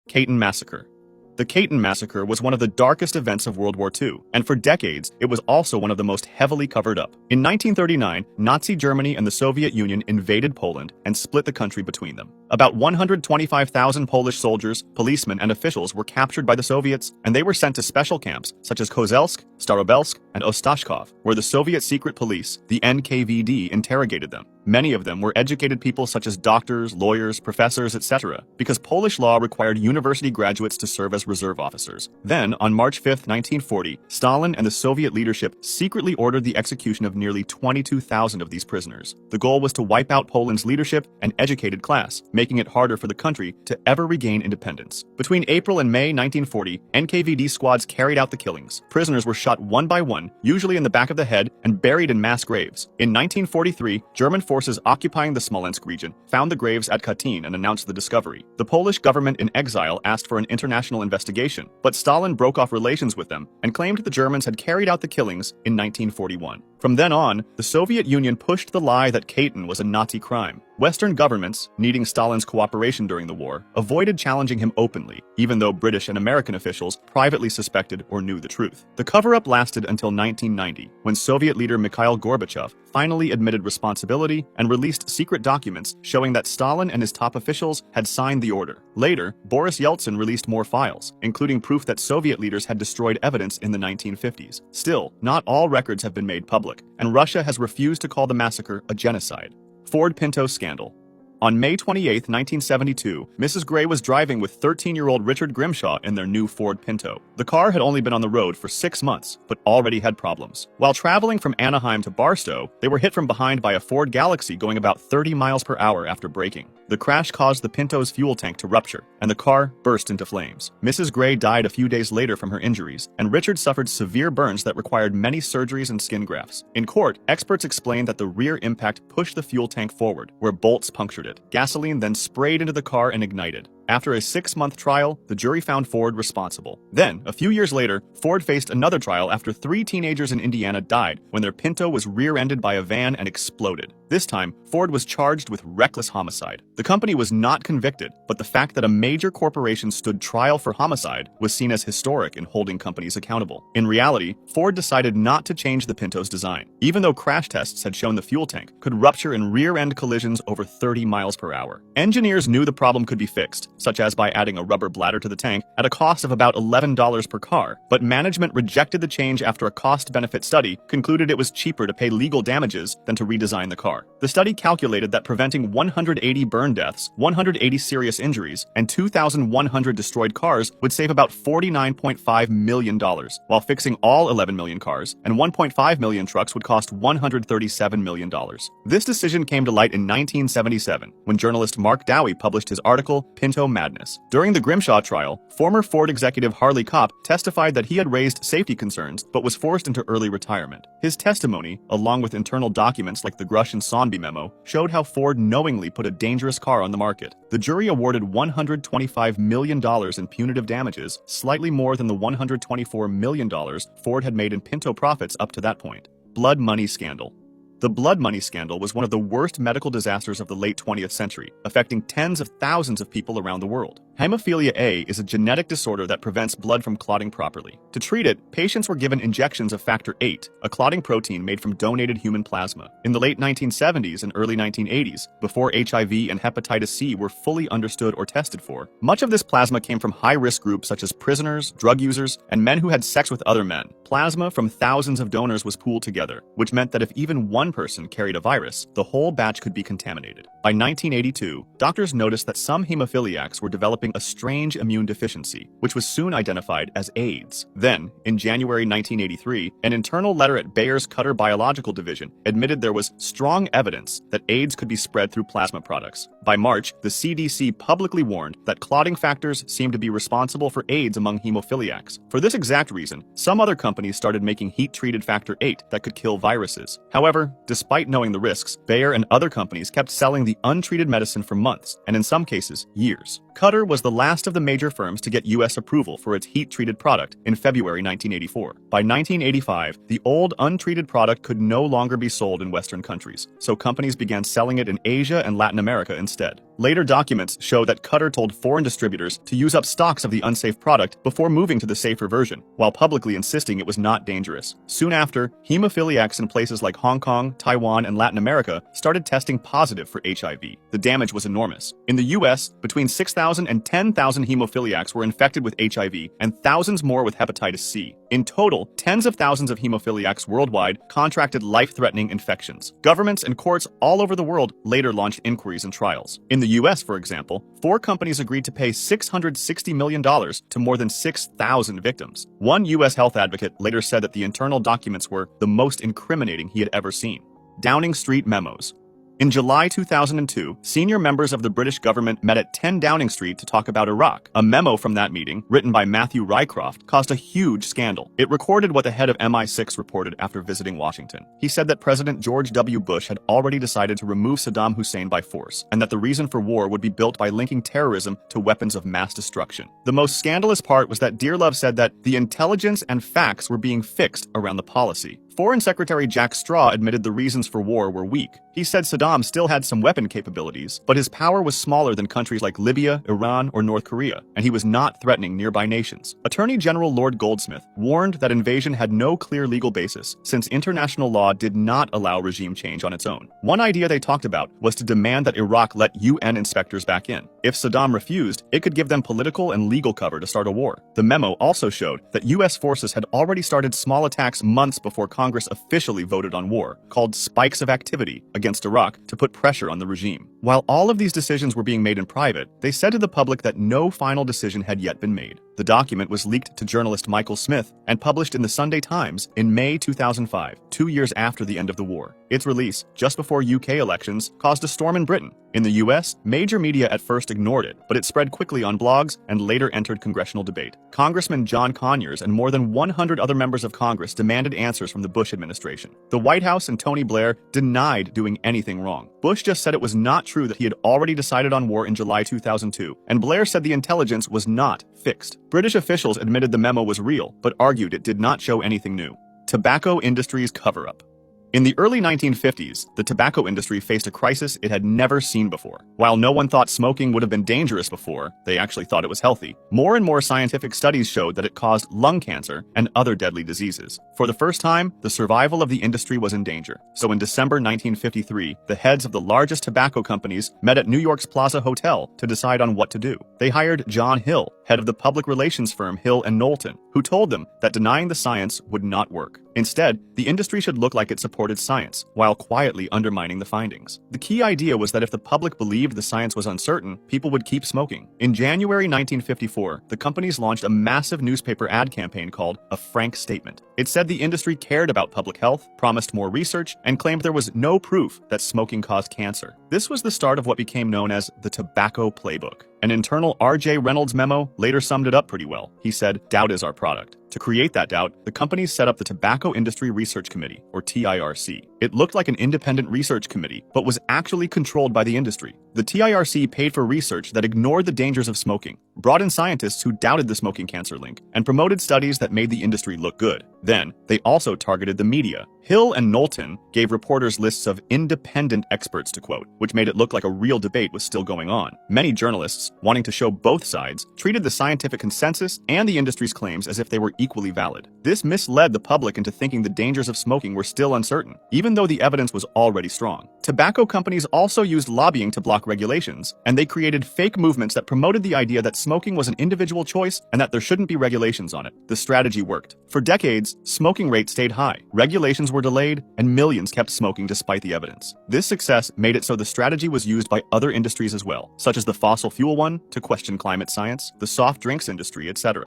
Katyn Massacre. The Katyn Massacre was one of the darkest events of World War II, and for decades, it was also one of the most heavily covered up. In 1939, Nazi Germany and the Soviet Union invaded Poland and split the country between them. About 125,000 Polish soldiers, policemen, and officials were captured by the Soviets, and they were sent to special camps such as Kozelsk, Starobelsk, and Ostashkov, where the Soviet secret police, the NKVD, interrogated them. Many of them were educated people such as doctors, lawyers, professors, etc., because Polish law required university graduates to serve as reserve officers. Then, on March 5, 1940, Stalin and the Soviet leadership secretly ordered the execution of nearly 22,000 of these prisoners. The goal was to wipe out Poland's leadership and educated class, making it harder for the country to ever regain independence. Between April and May 1940, NKVD squads carried out the killings. Prisoners were shot one by one, usually in the back of the head, and buried in mass graves. In 1943, German forces occupying the Smolensk region found the graves at Katyn and announced the discovery. The Polish government in exile asked for an international investigation, but Stalin broke off relations with them and claimed the Germans had carried out the killings in 1941. From then on, the Soviet Union pushed the lie that Katyn was a Nazi crime. Western governments, needing Stalin's cooperation during the war, avoided challenging him openly, even though British and American officials privately suspected or knew the truth. The cover-up lasted until 1990, when Soviet leader Mikhail Gorbachev finally admitted responsibility and released secret documents showing that Stalin and his top officials had signed the order. Later, Boris Yeltsin released more files, including proof that Soviet leaders had destroyed evidence in the 1950s. Still, not all records have been made public, and Russia has refused to call the massacre a genocide. Ford Pinto scandal. On May 28, 1972, Mrs. Gray was driving with 13-year-old Richard Grimshaw in their new Ford Pinto. The car had only been on the road for 6 months, but already had problems. While traveling from Anaheim to Barstow, they were hit from behind by a Ford Galaxy going about 30 miles per hour after braking. The crash caused the Pinto's fuel tank to rupture, and the car burst into flames. Mrs. Gray died a few days later from her injuries, and Richard suffered severe burns that required many surgeries and skin grafts. In court, experts explained that the rear impact pushed the fuel tank forward, where bolts punctured it. Gasoline then sprayed into the car and ignited. After a 6-month trial, the jury found Ford responsible. Then, a few years later, Ford faced another trial after 3 teenagers in Indiana died when their Pinto was rear-ended by a van and exploded. This time, Ford was charged with reckless homicide. The company was not convicted, but the fact that a major corporation stood trial for homicide was seen as historic in holding companies accountable. In reality, Ford decided not to change the Pinto's design, even though crash tests had shown the fuel tank could rupture in rear-end collisions over 30 miles per hour. Engineers knew the problem could be fixed, such as by adding a rubber bladder to the tank at a cost of about $11 per car, but management rejected the change after a cost-benefit study concluded it was cheaper to pay legal damages than to redesign the car. The study calculated that preventing 180 burn deaths, 180 serious injuries, and 2,100 destroyed cars would save about $49.5 million, while fixing all 11 million cars and 1.5 million trucks would cost $137 million. This decision came to light in 1977, when journalist Mark Dowie published his article, Pinto Madness. During the Grimshaw trial, former Ford executive Harley Kopp testified that he had raised safety concerns but was forced into early retirement. His testimony, along with internal documents like the Grush and Sonby memo, showed how Ford knowingly put a dangerous car on the market. The jury awarded $125 million in punitive damages, slightly more than the $124 million Ford had made in Pinto profits up to that point. Blood money scandal. The blood money scandal was one of the worst medical disasters of the late 20th century, affecting tens of thousands of people around the world. Hemophilia A is a genetic disorder that prevents blood from clotting properly. To treat it, patients were given injections of factor VIII, a clotting protein made from donated human plasma. In the late 1970s and early 1980s, before HIV and hepatitis C were fully understood or tested for, much of this plasma came from high-risk groups such as prisoners, drug users, and men who had sex with other men. Plasma from thousands of donors was pooled together, which meant that if even one person carried a virus, the whole batch could be contaminated. By 1982, doctors noticed that some hemophiliacs were developing a strange immune deficiency, which was soon identified as AIDS. Then, in January 1983, an internal letter at Bayer's Cutter Biological Division admitted there was strong evidence that AIDS could be spread through plasma products. By March, the CDC publicly warned that clotting factors seemed to be responsible for AIDS among hemophiliacs. For this exact reason, some other companies started making heat-treated factor VIII that could kill viruses. However, despite knowing the risks, Bayer and other companies kept selling the untreated medicine for months, and in some cases, years. Cutter was the last of the major firms to get U.S. approval for its heat-treated product in February 1984. By 1985, the old untreated product could no longer be sold in Western countries, so companies began selling it in Asia and Latin America instead. Later documents show that Cutter told foreign distributors to use up stocks of the unsafe product before moving to the safer version, while publicly insisting it was not dangerous. Soon after, hemophiliacs in places like Hong Kong, Taiwan, and Latin America started testing positive for HIV. The damage was enormous. In the U.S., between 6,000 and 10,000 hemophiliacs were infected with HIV, and thousands more with hepatitis C. In total, tens of thousands of hemophiliacs worldwide contracted life-threatening infections. Governments and courts all over the world later launched inquiries and trials. In the U.S., for example, 4 companies agreed to pay $660 million to more than 6,000 victims. One U.S. health advocate later said that the internal documents were the most incriminating he had ever seen. Downing Street memos. In July 2002, senior members of the British government met at 10 Downing Street to talk about Iraq. A memo from that meeting, written by Matthew Rycroft, caused a huge scandal. It recorded what the head of MI6 reported after visiting Washington. He said that President George W. Bush had already decided to remove Saddam Hussein by force, and that the reason for war would be built by linking terrorism to weapons of mass destruction. The most scandalous part was that Dearlove said that the intelligence and facts were being fixed around the policy. Foreign Secretary Jack Straw admitted the reasons for war were weak. He said Saddam still had some weapon capabilities, but his power was smaller than countries like Libya, Iran, or North Korea, and he was not threatening nearby nations. Attorney General Lord Goldsmith warned that invasion had no clear legal basis, since international law did not allow regime change on its own. One idea they talked about was to demand that Iraq let UN inspectors back in. If Saddam refused, it could give them political and legal cover to start a war. The memo also showed that U.S. forces had already started small attacks months before Congress officially voted on war, called spikes of activity, against Iraq to put pressure on the regime. While all of these decisions were being made in private, they said to the public that no final decision had yet been made. The document was leaked to journalist Michael Smith and published in the Sunday Times in May 2005, 2 years after the end of the war. Its release, just before UK elections, caused a storm in Britain. In the US, major media at first ignored it, but it spread quickly on blogs and later entered congressional debate. Congressman John Conyers and more than 100 other members of Congress demanded answers from the Bush administration. The White House and Tony Blair denied doing anything wrong. Bush just said it was not true that he had already decided on war in July 2002, and Blair said the intelligence was not fixed. British officials admitted the memo was real, but argued it did not show anything new. Tobacco industry's cover-up. In the early 1950s, the tobacco industry faced a crisis it had never seen before. While no one thought smoking would have been dangerous before, they actually thought it was healthy. More and more scientific studies showed that it caused lung cancer and other deadly diseases. For the first time, the survival of the industry was in danger. So in December 1953, the heads of the largest tobacco companies met at New York's Plaza Hotel to decide on what to do. They hired John Hill, head of the public relations firm Hill and Knowlton, who told them that denying the science would not work. Instead, the industry should look like it supported science, while quietly undermining the findings. The key idea was that if the public believed the science was uncertain, people would keep smoking. In January 1954, the companies launched a massive newspaper ad campaign called A Frank Statement. It said the industry cared about public health, promised more research, and claimed there was no proof that smoking caused cancer. This was the start of what became known as the Tobacco Playbook. An internal R.J. Reynolds memo later summed it up pretty well. He said, "Doubt is our product." To create that doubt, the companies set up the Tobacco Industry Research Committee, or TIRC. It looked like an independent research committee, but was actually controlled by the industry. The TIRC paid for research that ignored the dangers of smoking, brought in scientists who doubted the smoking cancer link, and promoted studies that made the industry look good. Then, they also targeted the media. Hill and Knowlton gave reporters lists of independent experts to quote, which made it look like a real debate was still going on. Many journalists, wanting to show both sides, treated the scientific consensus and the industry's claims as if they were equally valid. This misled the public into thinking the dangers of smoking were still uncertain, even though the evidence was already strong. Tobacco companies also used lobbying to block regulations, and they created fake movements that promoted the idea that smoking was an individual choice and that there shouldn't be regulations on it. The strategy worked. For decades, smoking rates stayed high, regulations were delayed, and millions kept smoking despite the evidence. This success made it so the strategy was used by other industries as well, such as the fossil fuel one to question climate science, the soft drinks industry, etc.